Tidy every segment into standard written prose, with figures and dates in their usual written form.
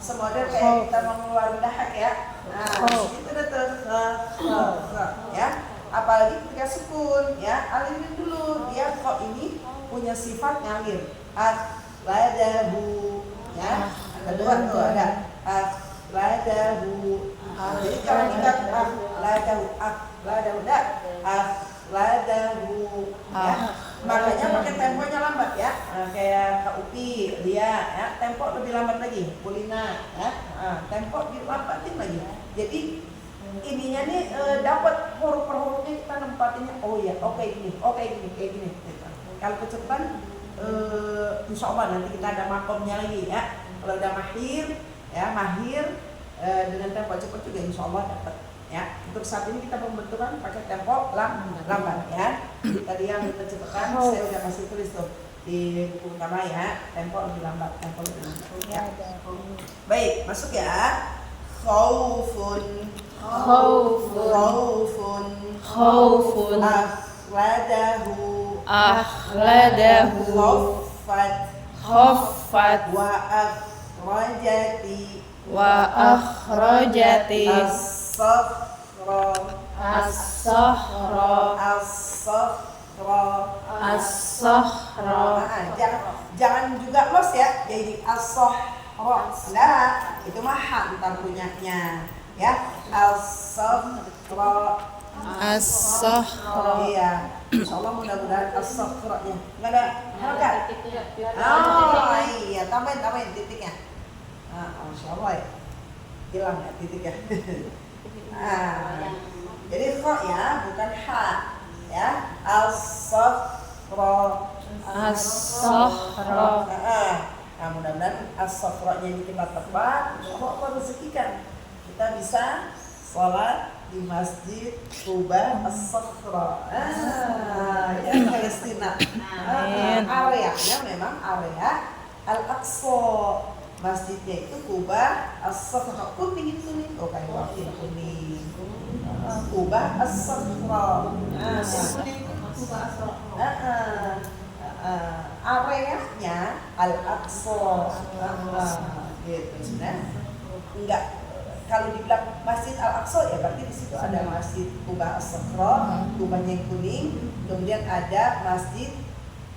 Semodel kayak kita mau ngeluarin dahak ya. Nah, itu udah tuh ya. Apalagi ketika sukun ya, alirin dulu dia kok ini punya sifat ngalir. Akhladahu ya. Kedua tuh ada akhladahu. Jadi kalau kita akhladahu ya. Makanya pakai temponya lambat ya. Kayak Kak Upi, dia ya, tempo lebih lambat lagi. Kulina ya. Tempo dilambatin lagi. Jadi ininya nih dapat huruf per hurufnya kita nempatinnya. Oh ya, oke gini, kayak gini. Kalau kecepatan insya Allah nanti kita ada makomnya lagi ya. Kalau udah mahir dengan tempo cepat juga insya Allah dapat ya. Untuk saat ini kita pembentukan pakai tempo lambat ya. Tadi yang kecepatan saya udah kasih tulis tuh di buku utama ya. Tempo lebih lambat ya. Baik, masuk ya. Khaufun akhladahu khaffat wa akhrajati as-sahra. Jangan juga los ya, jadi as-sahra. Nah, itu mah hantar punyanya ya. As-sahra. Iya. Insyaallah mudah-mudahan as-sahra-nya enggak ada harakat. Oh iya, tambahin titiknya. Insyaallah ya. Hilang ya titiknya. Jadi kha ya, bukan ha ya. As-sahra. Nah, mudah-mudahan as-sahra-nya ini kita tepat. Insyaallah Allah rezekikan kita bisa sholat di Masjid Quba As-Sakhra. Ya Palestina. Areanya memang area Al-Aqsa. Masjidnya itu Quba As-Sakhra. Kuning. Oh kayak wakil kuning. Quba As-Sakhra. Areanya Al-Aqsa. Gitu sebenarnya. Enggak. Kalau dibilang Masjid Al-Aqsa ya berarti di situ ada Masjid Quba As-Sakhra, Qubanya yang kuning, kemudian ada Masjid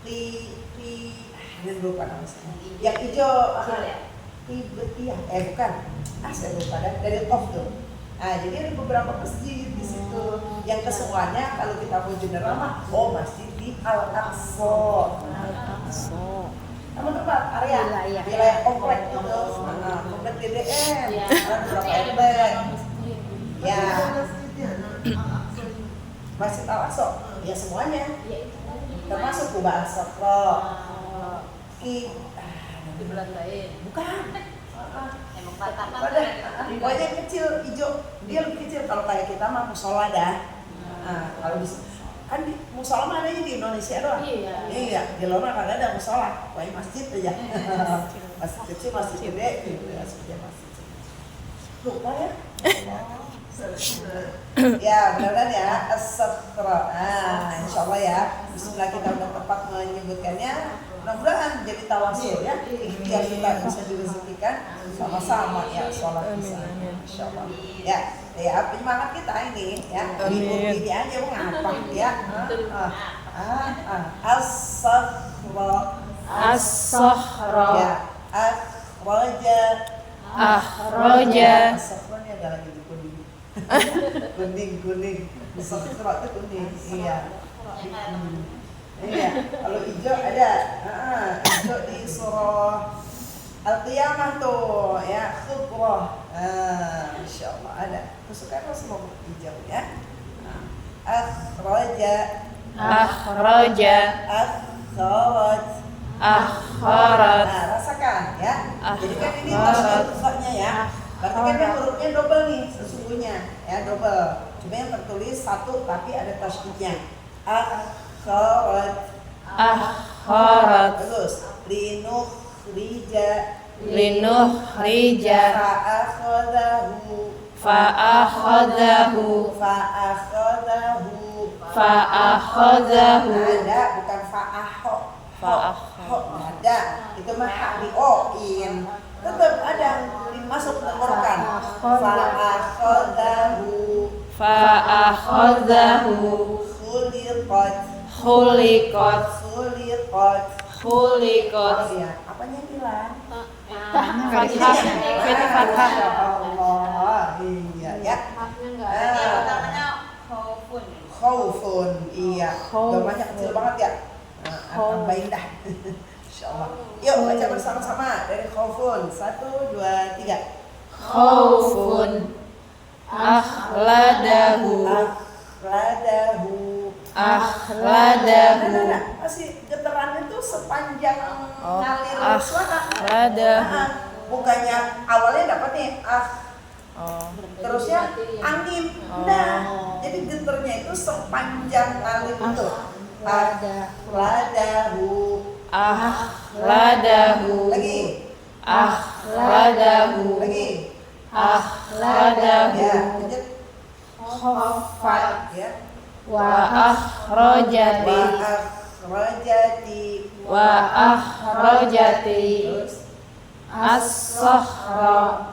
ini lupa namanya. Yang hijau Tibetiyah, bukan. Saya lupa dari Tof tuh. Nah, jadi ada beberapa masjid di situ yang kesemuanya kalau kita mau general mah Masjid di Al-Aqsa. Kamu tempat area wilayah komplek itu, komplek DDN, berapa RT? Ya, Masjid Al-Aqsa, ya semuanya, termasuk Quba As-Sakhra. Di Belandain. Bukan. Emang patah. Pokoknya kecil, hijau, dia lebih kecil. Kalau kayak kita mah musola dah. Kalau di kan di musola mana aja di Indonesia doang. Iya, di luar kagak ada musola, pokoknya masjid aja. Masjid kecil, masjid gede, gitu ya, seperti masjid. Lupa ya. Ya, benar ya, as-sakhra. Insyaallah ya. Bismillah kita udah tepat menyebutkannya. Mudah-mudahan jadi tawasul ya. Ikhtiar kita bisa direzekikan sama-sama ya sholat bisa. Insyaallah. Ya, penyemangat kita ini ya. Libur ini aja mau ngapa ya. As-sakhra. Ya, akhraja. As-sakhra ini ada lagi di kuning. Kuning. Sakhra itu kuning. Iya. Iya, kalau hijau ada. Hijau di surah Al-Qiyamah tuh ya, Khubrah. Insyaallah ada. Kesukaan Rasulullah hijau ya. Akhraja. Akharat. Rasakan ya. Jadi kan ini tasydidnya ya. Berarti kan dia hurufnya double nih sesungguhnya ya, double. Cuma yang tertulis satu tapi ada tasydidnya. Akharat. Terus linukhrija fa'akhadahu. Ada bukan fa'aho. Ada itu mah hak di o-in. tetap ada masuk tenggorokan. Fa'akhadhahu Khuliqat. ya. Apanya hilang? Fathah. Fathah. Allah. Iya ya. Haknya enggak ada. Yang utamanya khaufun. Khaufun. Iya. Gambarnya kecil banget ya. Tambahin dah. Insyaallah. Yuk baca bersama-sama dari khaufun. 1 2 3. Khaufun akhladahu Nah, masih getaran itu sepanjang ngalir suara. Bukannya awalnya dapat nih terusnya angin. Nah, jadi getarnya itu sepanjang ngalir itu. akhladahu Lagi. Ya, lanjut. khaffat Ya. wa akhrajati Terus as-sahra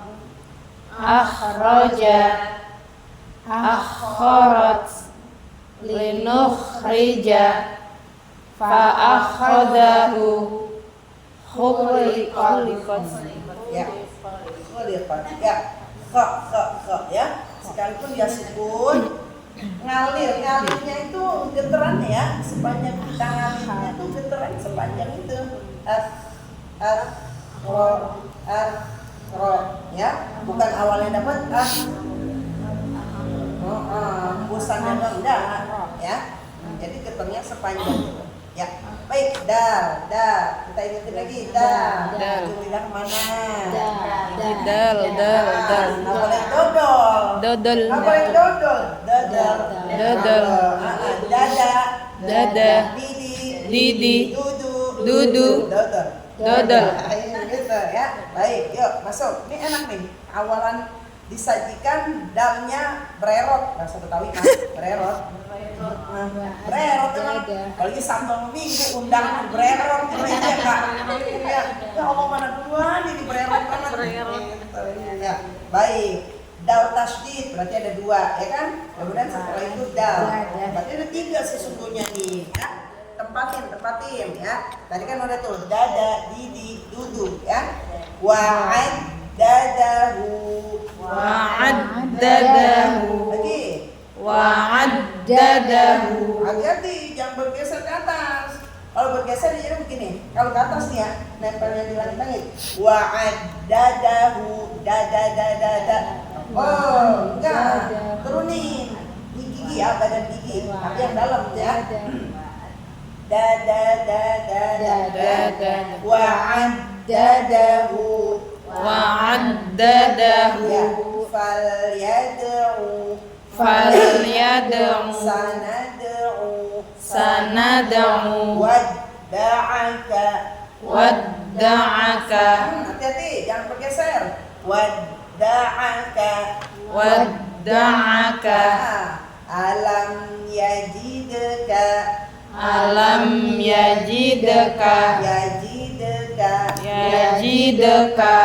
akhrat linukhrija fa'akhadahu khuliqat ya. Khuliqat. Ya. Kha ya. Sekalipun dia sukun ngalirnya itu getaran ya, sepanjang kita ngalirnya itu getaran sepanjang itu ya, bukan awalnya dapat hembusannya enggak ya, jadi getarnya sepanjang itu ya. Baik, dal kita ingetin lagi dal lidah mana dal nggak boleh dodol dada didi dudu dodol gitu ya. Baik, yuk masuk. Ini enak nih, awalan disajikan dalnya brerot, bahasa Betawi mas, brerot emang apalagi sambal minggu undangan brerot gitu ya kak ya Allah, mana duluan ini brerot banget ya. Baik, dal tasdid berarti ada 2 ya kan, kemudian setelah itu dal berarti ada 3 sesungguhnya nih ya. Tempatin ya. Tadi kan udah tuh dada, didi, dudu ya. Wa'addadahu. Lagi. Hati-hati, jangan bergeser ke atas. Kalau bergeser jadi begini. Kalau ke atas nih ya, nempelnya di langit-langit. Wa'addadahu, dada. Oh, enggak. Turunin. Di gigi ya, badan gigi. Tapi yang dalam ya. Dada. wa'addadahu Ya. Falyad'u sanad'u wadda'aka. Hati-hati, jangan bergeser. Wadda'aka. Alam yajidka.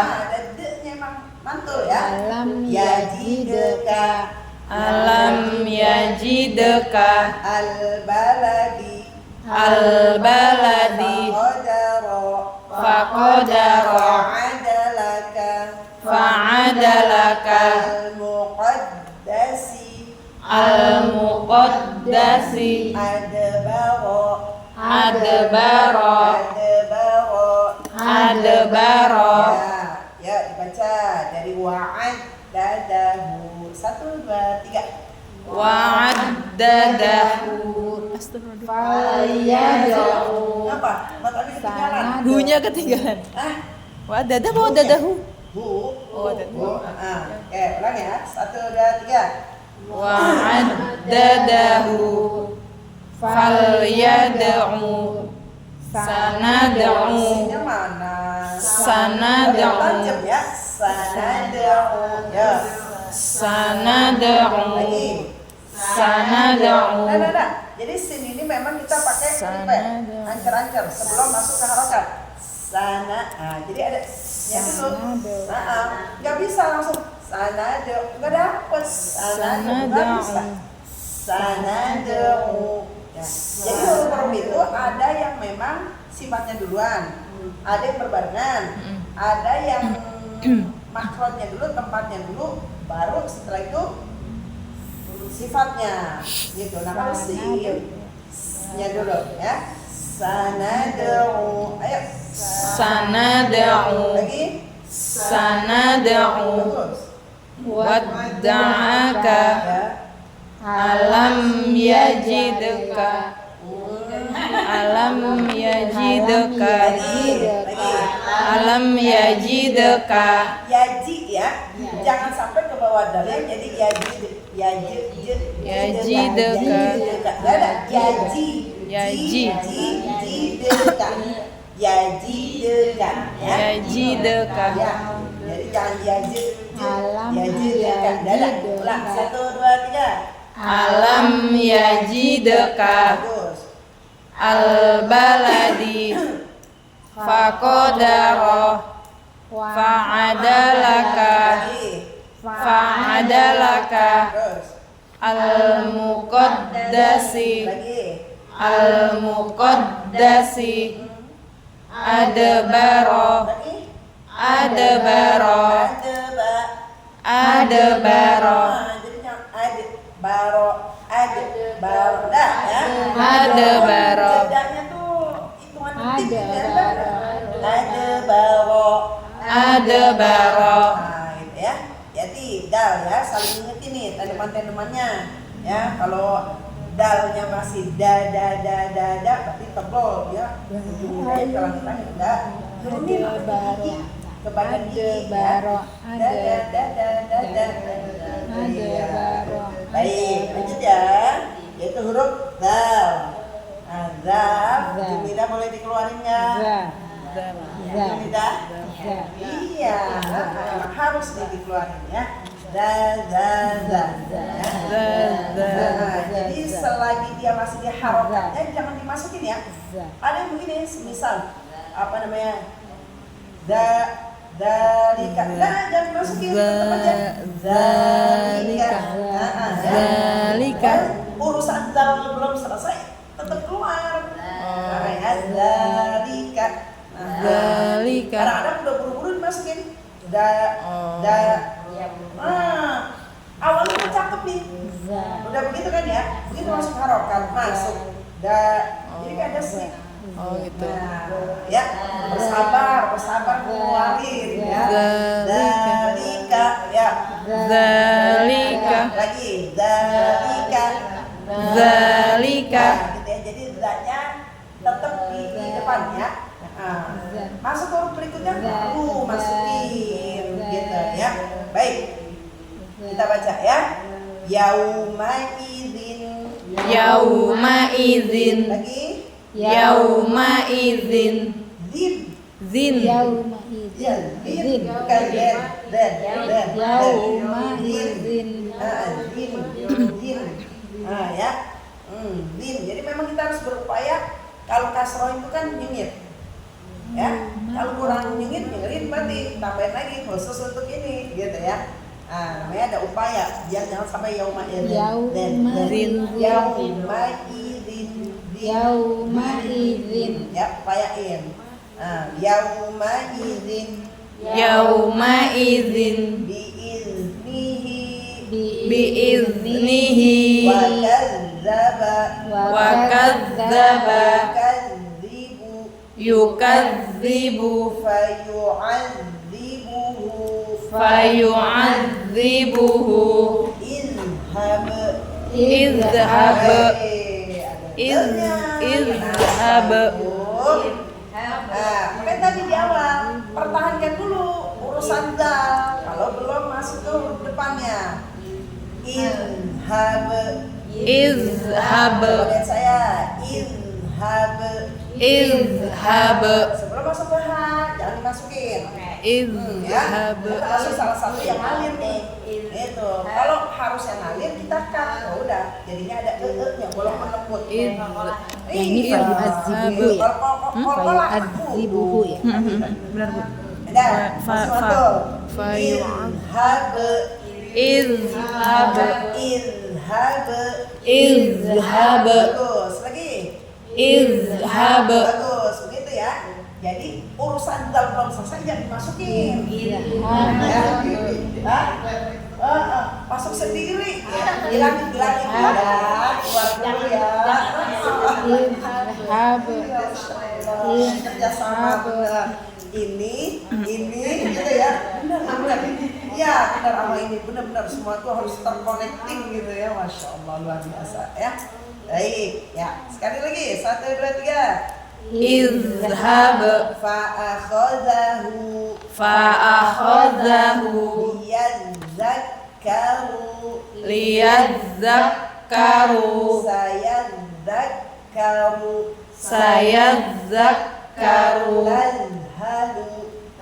Ada d-nya emang mantul ya. alam yajidka al-baladi faqadara fa'adalaka al-muqaddasi adbara. Ya, dibaca dari wa'addadahu. 1 2 3. Wa'addadahu Apa? Matanya ketinggalan. Hu-nya ketinggalan. Wa'addadahu mau dadahu. Oke, ulang ya. 1 2 3. Wa'addadahu falyad'u sanad'u Sinnya mana? sanad'u Tajam ya. Sanad'u. Ya. Lagi. sanad'u. Nah. Jadi sin ini memang kita pakai Sanad'u. ancer-ancer sebelum masuk ke harokat. sana. Nah, jadi ada nya dulu. Nggak bisa langsung sanado, nggak dapet sanado, nggak bisa. Sanado. Ya. Jadi huruf itu ada yang memang sifatnya duluan, ada yang berbarengan, ada yang makhrajnya dulu, tempatnya dulu, baru setelah itu sifatnya gitu. Nah kalau nya dulu ya. Sanad'u. Ayo. Sanad'u. Lagi. Sanad'u. Terus. Wadda'aka. Ya. Alam yajidka. Alam yajidka. Lagi. Alam yajidka. Yaji ya. Jangan sampai ke bawah dalil jadi yajidka. Enggak ada yajidka. Yajidka ya. Yajidka. Ya. Jadi jangan yajidka. Dadah. Ulang 1 2 3. Alam yajidka. Bagus. Al-baladi faqadara fa'adalaka fa'adalaka Terus. al-muqaddasi Lagi. al-muqaddasi adbara Lagi. adbara Nah, jadinya adbaro dah ya. Adbaro. Jedanya tuh hitungan detik ya. Adbaro. Nah, gitu ya. Jadi dal ya, saling ingetin nih tandeman-tandemannya ya. Kalau dalnya masih da berarti tebal ya. Ujungnya kalau enggak turunin ke bagian gigi ya. Baik, lanjut ya. Yaitu huruf dal. Nah, dal, Jumida boleh dikeluarin nggak? Jumida? Iya, emang harus dikeluarin ya. Jadi selagi dia masih di harokatnya jangan dimasukin ya. Ada yang begini, semisal apa namanya? Dalika. Nah, jangan dimasukin, tetap aja. Dalika. Zalika. Urusan dal belum selesai, tetap keluar. Dalika. Zalika. Kadang-kadang udah buru-buru dimasukin. Awalnya kan cakep nih. Udah begitu kan ya? Begitu masuk harokat, masuk. Jadi kan ada sih. Oh gitu. Nah, ya, bersabar keluarin ya. Zalika ya. Zalika. Lagi zalika. Zalika. Nah, gitu ya. Jadi zatnya tetap di depan ya. Masuk huruf berikutnya baru masukin gitu ya. Baik. Kita baca ya. Yauma idzin. Yauma idzin. Lagi. Yauma idzin. Zin. Zin. Ya, zin. Bukan den. Yauma idzin. Zin. Ah ya. Zin. Jadi memang kita harus berupaya. Kalau kasroh itu kan nyengit. Ya, kalau kurang nyengit, nyengit berarti tambahin lagi khusus untuk ini gitu ya. Nah, namanya ada upaya biar jangan sampai yauma idzin. Yauma idzin. Ya, upayain. Yauma idzin. Yauma idzin. Biiznihi. Wa kadzdzaba. Yukadzibu. Fayu'adzibuhu. Izhab. Izhab. Makanya tadi di awal pertahankan dulu urusan dal. Kalau belum masuk ke depannya. Izhab. Izhab. Lihat saya. Izhab. Izhab. Sebelum masuk ke H, jangan dimasukin. Idhab. Termasuk salah satu yang ngalir nih. Itu. Kalau harus yang ngalir kita cut. Ya udah, jadinya ada nya walaupun lembut. Ini fayu'adzibuhu ya. Fayu'adzibuhu ya. Benar Bu. Ada. Idhab. Idhab. Idhab. Idhab. Bagus. Lagi. Idhab. Bagus. Begitu ya. Jadi urusan dal belum selesai jangan dimasukin. Masuk sendiri. Bilangin keluar dulu ya. Kerjasama ini gitu ya. Benar. Ya benar sama ini benar semua tuh harus terconnecting gitu ya. Masya Allah luar biasa ya. Baik ya sekali lagi 1, 2, 3. Idhab. Fa'akhadahu liyadzakkaru sayadzakkaru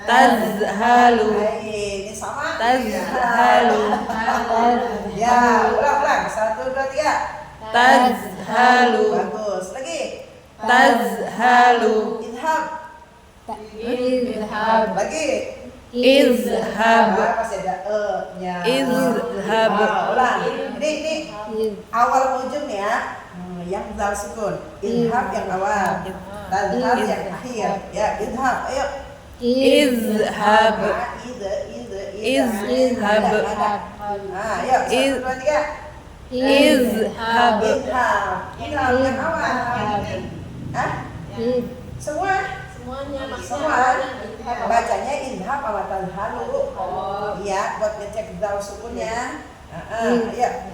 tazhalu ini sama tazhalu ya ulang 1, 2, 3 tazhalu bagus lagi tazhalu idhab lagi izhab masih ada nya izhab ulang ini awal ujung ya yang zal sukun idhab yang awal tazhab yang akhir ya idhab ayo izhab izhab ayo 1, 2, 3 izhab idhab yang awal semua bacanya idhab sama tazhalu iya buat ngecek zal sukunnya iya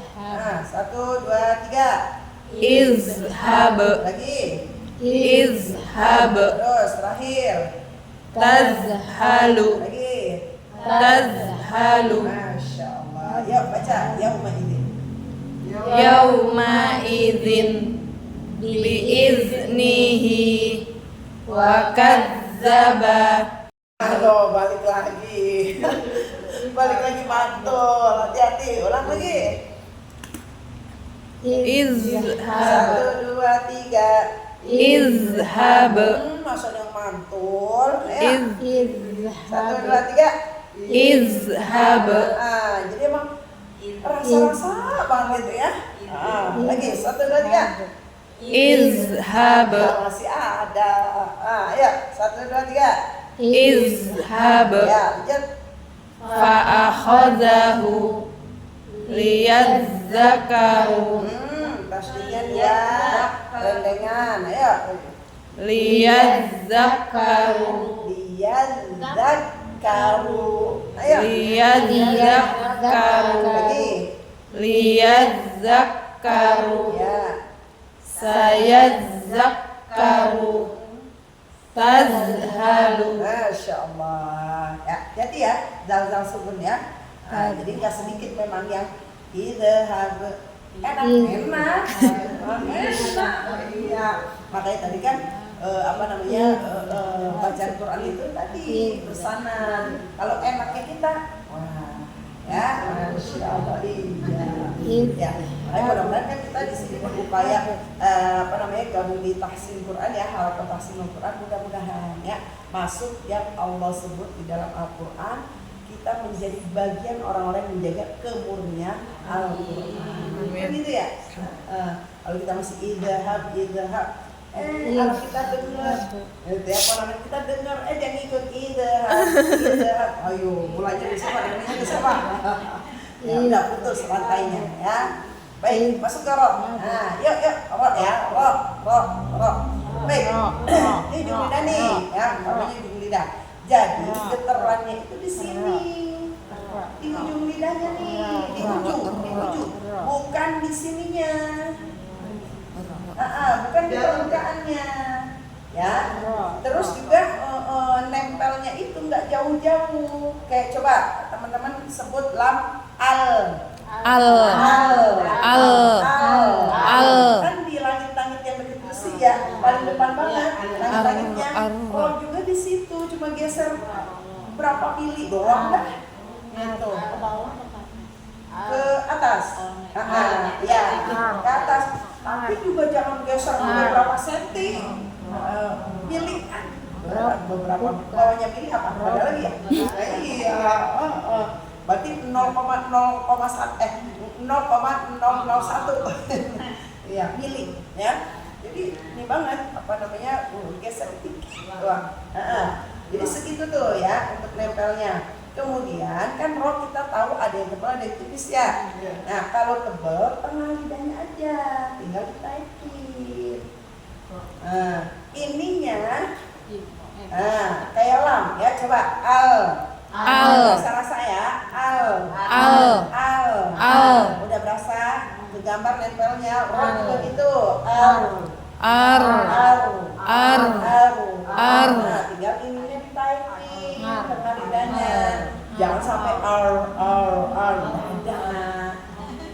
1, 2, 3 izhab lagi izhab terus terakhir tazhalu lagi tazhalu Masya Allah yuk baca yauma ini yauma idzin biiznihi wa kadzdzaba. aduh balik lagi mantul hati-hati ulang lagi Izhab 1, 2, 3 izhab masa yang mantul ya 1, 2, 3 izhab jadi emang rasa-rasa banget ya lagi 1, 2, 3 izhab masih ada ya 1, 2, 3 izhab ya lanjut fa'akhadhahu liyadzakaru pastinya dia rendengan ayo liyadzakaru ayo liyadzakaru lagi liyadzakaru ya sayadzakaru tazhalu. Masya Allah ya jadi ya zal sukun ya jadi nggak sedikit memang yang idhab enak iya makanya tadi kan bacaan Quran itu tadi pesanan kalau enaknya kita wah ya Masya Allah iya ya mudah-mudahan kan kita di sini berupaya gabung di tahsin Quran ya harapan tahsin Quran mudah-mudahan ya masuk yang Allah sebut di dalam Al-Quran kita menjadi bagian orang-orang yang menjaga kemurnian Al-Quran kan gitu ya kalau kita masih idhab kalau kita dengar kita dengar jangan ikut idhab ayo mulainya di siapa namanya ke siapa ya udah putus rantainya ya baik masuk ke roh yuk roh ya roh baik ini ujung lidah nih ya namanya ujung lidah jadi getarannya itu di sini di ujung lidahnya nih di ujung bukan di sininya bukan di permukaannya ya terus juga nempelnya itu nggak jauh-jauh kayak coba teman-teman sebut lam al kan di langit-langit yang dekat besi ya paling depan banget langit-langitnya roh juga di situ, cuma geser berapa mili doang dah. Gitu. Ke atas. Ya, ke atas. Tapi juga jangan geser beberapa senti. Mili kan. Beberapa bawahnya mili apa? Ada lagi ya? Iya. Berarti 0,001 ya mili ya. Jadi ini banget apa namanya geser dikit doang. Jadi segitu tuh ya untuk nempelnya. Kemudian kan roh kita tahu ada yang tebal ada yang tipis ya. Nah kalau tebal tengah lidahnya aja, tinggal ditaikin. Ininya kayak lam ya, coba al. Rasa ya, al. Udah berasa ke gambar nempelnya, roh juga gitu, Nah, tinggal ininya ditaikin tengah lidahnya. Jangan sampai tidak.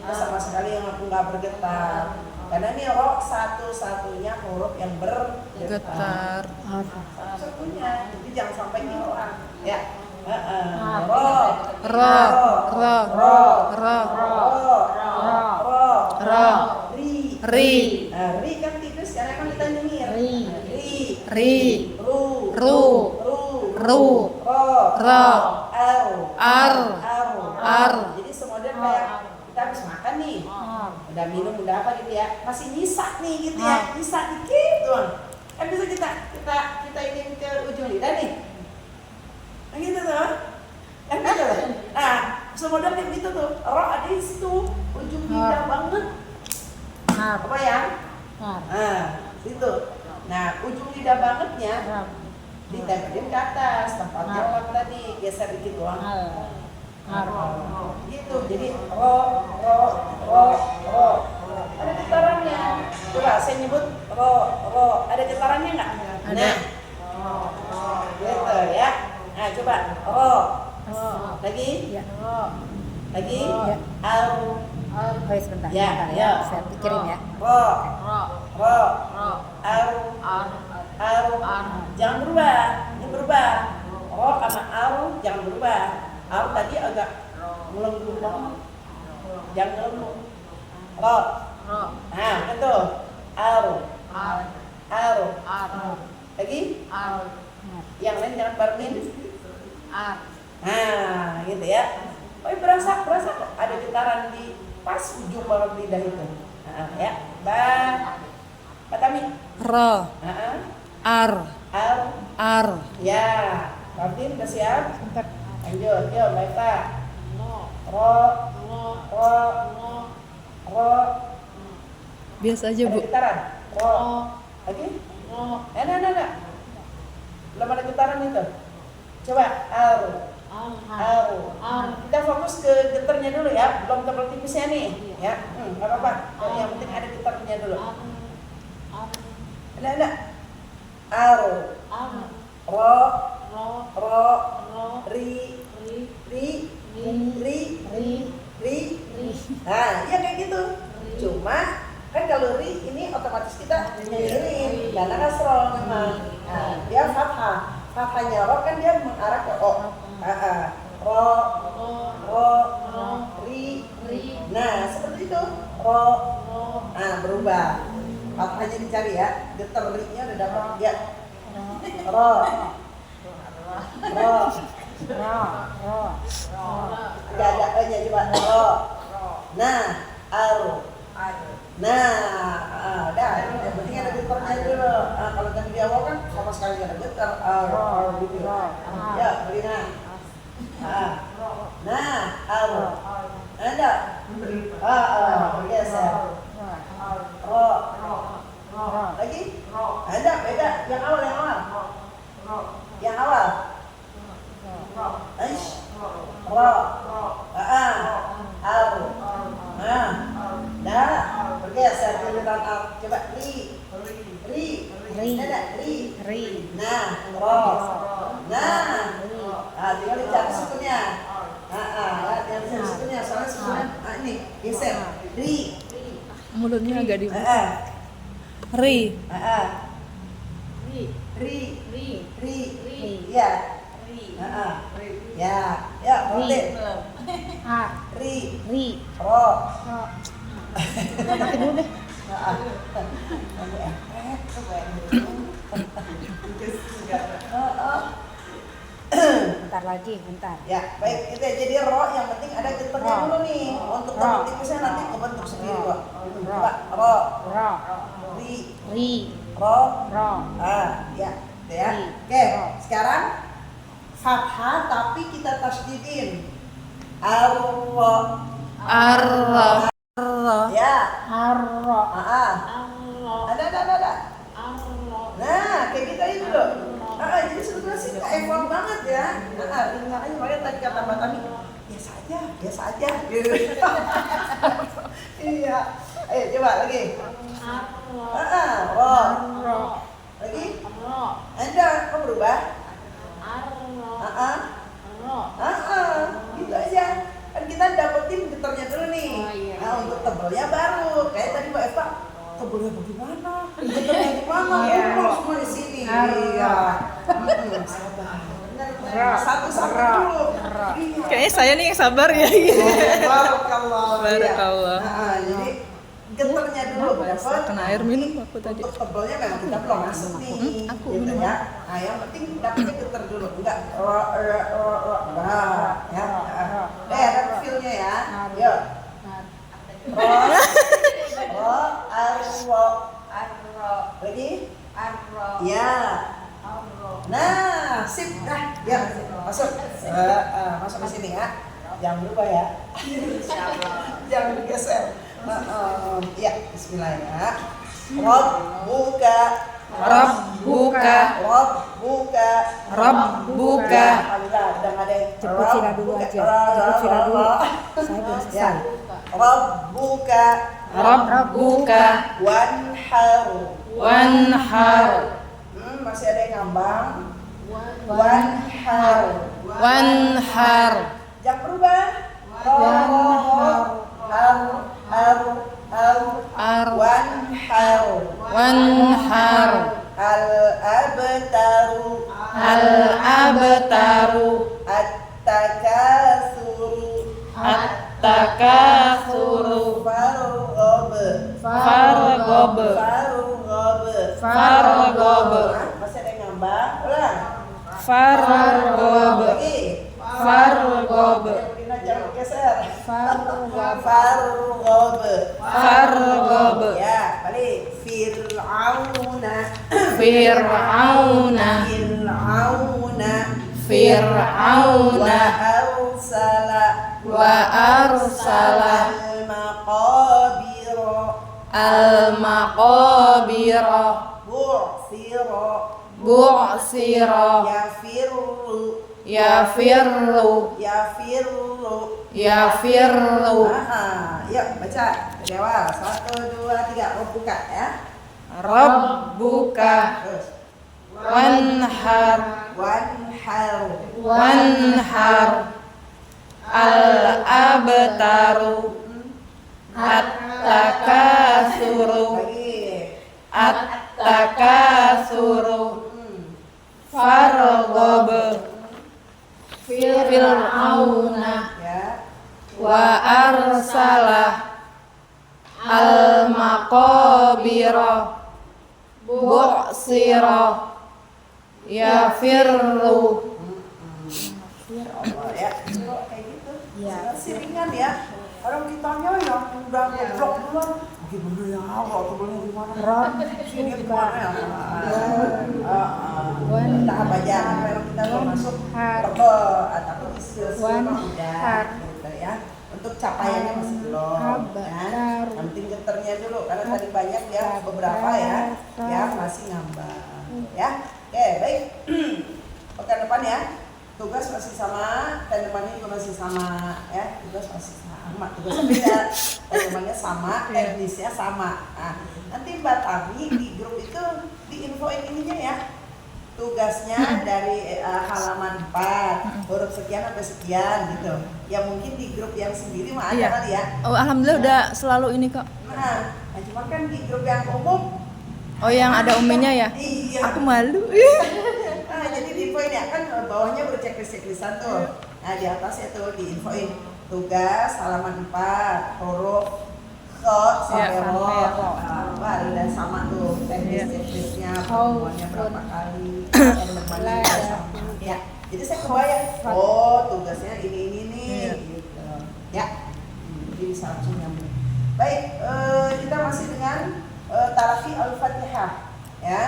Sama sekali yang aku nggak bergetar. Karena ini roh satu-satunya huruf yang bergetar. Satu-satunya, jadi jangan sampai hilang. Ya. Ri kan tipis karena kan kita nyengir. Jadi semodel kayak kita habis makan nih, udah minum udah apa gitu ya, masih nyisa nih gitu ya, nyisa dikit doang. Kan bisa kita ini ke ujung lidah nih. Nah gitu tuh. Kan gitu loh. Nah, semodel kayak gitu tuh. Roh ada di situ, ujung lidah banget. Apa ya? Situ. Nah, ujung lidah bangetnya ditempelin ke atas tempatnya orang tadi, geser dikit doang. Gitu. Jadi ro. Ada getarannya. Coba saya nyebut ro. Ada getarannya nggak? Nah. Gitu ya. Nah, coba ro. Lagi? Ya. Lagi? Ya. Al. Oh, sebentar. Ya. Saya pikirin ya. Ro. Al. Jangan berubah. Ini berubah. Ro sama al jangan berubah. Al tadi agak melengkung banget. Jangan melengkung. Ro. Nah, betul. Al. Lagi? Yang lain jangan barengin. Nah, gitu ya. Oh, berasa kok ada getaran di pas ujung banget lidah itu. Ya. Patami. Ro. Ar. Al. Ya. Martin udah siap? Lanjut, yuk Maita. Ro. Biasa aja, Bu. Ada getaran. Ro. Lagi? Nah. Belum ada getaran itu. Coba al. Kita fokus ke getarnya dulu ya, belum tebal tipisnya nih. Ya, nggak apa-apa. Yang penting ada getarnya dulu. Ada. Al. Ro. Ri. Nah, ya kayak gitu. Cuma kan kalau ri ini otomatis kita nyanyiin karena kasroh memang. Nah, dia fathah. Fathahnya ro kan dia mengarah ke o. Ro. Ri. Nah, seperti itu. Ro. Nah, berubah. Fathahnya dicari ya. Getar ri-nya udah dapat ya. Ro. Enggak ada e-nya coba. Ro. Nah, al. Nah, udah, yang penting ada getarnya dulu. Nah, kalau tadi di awal kan sama sekali nggak ada getar. Gitu. Ya, Rina. Nah, al. Ada. Bergeser. Ro. Lagi? Ada, beda. Yang awal. Yang awal. Aish. Ro. Al. Nah. Dah. Bergeser giliran al. Coba ri. Ada ri. Nah, ro. Nah. Tinggal dicari sukunnya. Yang dicari sukunnya. Soalnya sukunnya. Ini geser. Ri. Mulutnya agak di. Ri. Ya. Ri. Ya. Ya, boleh. Belum. Ri. Ro. Pakai dulu deh. Bentar lagi, bentar. Ya, baik itu ya. Jadi ro yang penting ada getarnya dulu nih. Untuk tempat tikusnya nanti kebentuk sendiri kok. Coba ro, Ro. ri, Ro. ro. Ya. Gitu ya. Oke, sekarang fathah tapi kita tasdidin. Arro. Arro. Ya. Arro. Ada. Nah, kayak gitu aja dulu. Jadi sebetulnya sih nggak effort banget ya. Makanya makanya tadi kata Mbak Tami, biasa aja. Gitu. Iya. Ayo coba lagi. Ro. Lagi. Anda kok berubah? Gitu aja. Kan kita dapetin getarnya dulu nih. Nah, untuk tebelnya baru. Kayak tadi Mbak Eva, tebelnya bagaimana? Getarnya gimana? Kumpul semua di sini. Iya. Sabar. Satu-satu dulu. Iya. Kayaknya saya nih yang sabar ya. Barakallah. Barakallah. Jadi getarnya dulu dapat. Kena air minum aku tadi. Untuk tebelnya memang kita belum masuk nih. Aku Gitu minum. ya. Nah, yang penting dapetnya getar dulu. Enggak ro. Nah, ya. Ada feel-nya ya. Yuk. Ro, arro. Lagi? Ya. Nah, sip. Ya, masuk. Masuk ke sini ya. Jangan berubah ya. Jangan digeser. Ya, bismillah ya. Rabbuka. Alhamdulillah, udah nggak ada yang Jemput Vira dulu aja. Jemput Vira dulu. Saya belum Ya. selesai. Rabbuka wanhar. wanhar. Masih ada yang ngambang. Wanhar. Jangan berubah. Wanhar. Al-abtaru. At-takatsuru. Fargob. Masih ada yang ngambang? Ulang. Fargob. Lagi. Rina jangan geser. Fargob. Ya, balik. Fir'auna. Wa arsala al-maqabira bu'sira yafirru. Yuk baca dari awal. 1, 2, 3. Rabbuka ya. Rabbuka Terus. wanhar Wanhar. al-abtaru at-takatsuru fargob fir'auna Ya. wa arsala al-maqabira bu'sira yafirru. Ya, kayak gitu. Iya. Masih ringan ya. Orang kitanya yang udah ngeblok duluan. Gimana ya? Tebelnya gimana? Sini gimana ya? Tahap aja. Kalau kita mau masuk tebel, tapi istilah udah gitu ya. Untuk capaiannya masih belum. Kan? Yang penting getarnya dulu karena tadi banyak ya beberapa ya yang masih ngambang. Ya, oke baik. Pekan depan ya. Tugas masih sama, temannya juga masih sama ya. Tugas masih sama, tugasnya beda. Temannya sama, teknisnya sama. Nah, nanti Mbak Tami di grup itu diinfoin ininya ya. Tugasnya dari halaman 4, huruf sekian sampai sekian gitu. Ya mungkin di grup yang sendiri mah ada kali ya. Oh, alhamdulillah udah selalu ini kok. Nah, cuma kan di grup yang umum Oh, yang ada uminya ya? Iya. Aku malu. Nah, jadi diinfoin ya kan bawahnya berchecklist-checklistan tuh. Nah, di atasnya tuh diinfoin tugas halaman 4, huruf ke sampai Ya, ro. sampai ro. Wah, udah sama tuh teknis Iya. checklistnya, How pertemuannya berapa pun. kali, elemennya juga sama. Ya, jadi saya kebayang, oh tugasnya ini nih, gitu. Ya, jadi bisa langsung nyambung. Baik, kita masih dengan Talaqi Al-Fatihah, ya.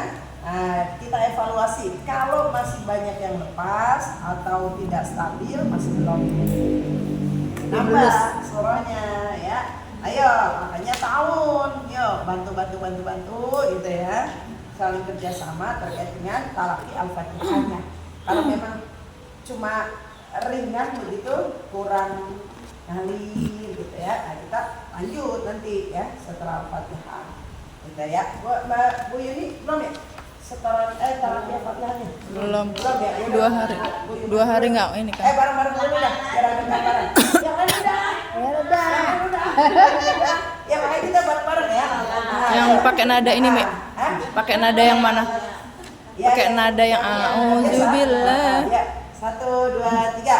Nah, kita evaluasi kalau masih banyak yang lepas atau tidak stabil, masih belum nambah suaranya, ya. Ayo, makanya tahun, yuk bantu gitu ya, saling kerjasama terkait dengan Talaqi Al-Fatihahnya. Kalau memang cuma ringan begitu, kurang kali gitu ya, nah kita lanjut nanti ya setelah Al-Fatihah gitu ya. Bu Yuni belum ya? Setoran Talaqi Al-Fatihahnya? Belum. Ya? Ya 2 udah. hari. Bu Yuni 2 hari dulu. nggak ini kan? Bareng-bareng dulu dah, biar ada gambaran. Ya kan udah. Ya udah. Ya makanya kita bareng-bareng ya. Nah, Yang ayo. pakai nada ini, Mi. Hah? Pakai nada yang mana? Ya, Pakai ya. nada yang a'udzubillah. Ya, 1, 2, 3.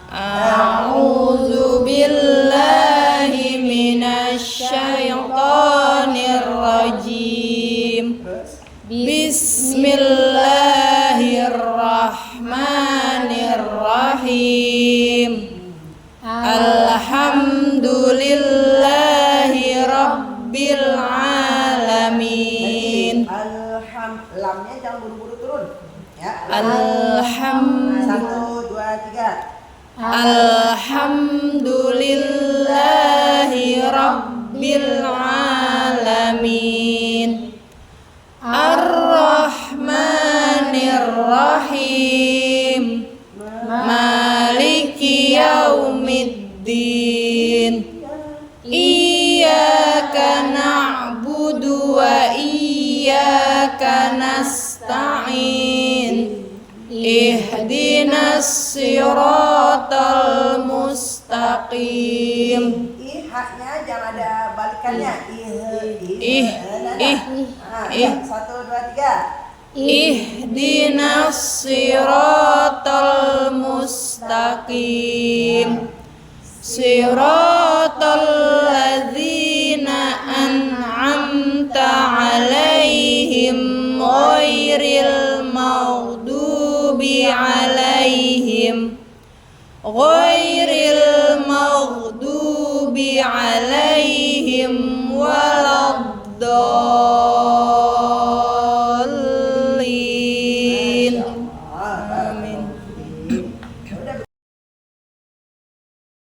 A'udzu billahi minasyaitonir rajim. Terus Bismillahirrahmanirrahim. Alhamdulillahi rabbil alamin. lamnya jangan buru-buru turun. Ya. Alhamdulillah. 1, 2, 3. Alhamdulillahi rabbil alamin. Ar-Rahmanir-Rahim. Maliki yaumiddin. Iyyaka na'budu wa iyyaka nasta'in. Ihdinas siratal mustaqim. Haknya jangan ada balikannya. Ih. 1, 2, 3. Ihdinas siratal mustaqim. Siratal ladzina an'amta 'alaihim ghairil maghdubi 'alaihim ghairil maghdubi 'alaihim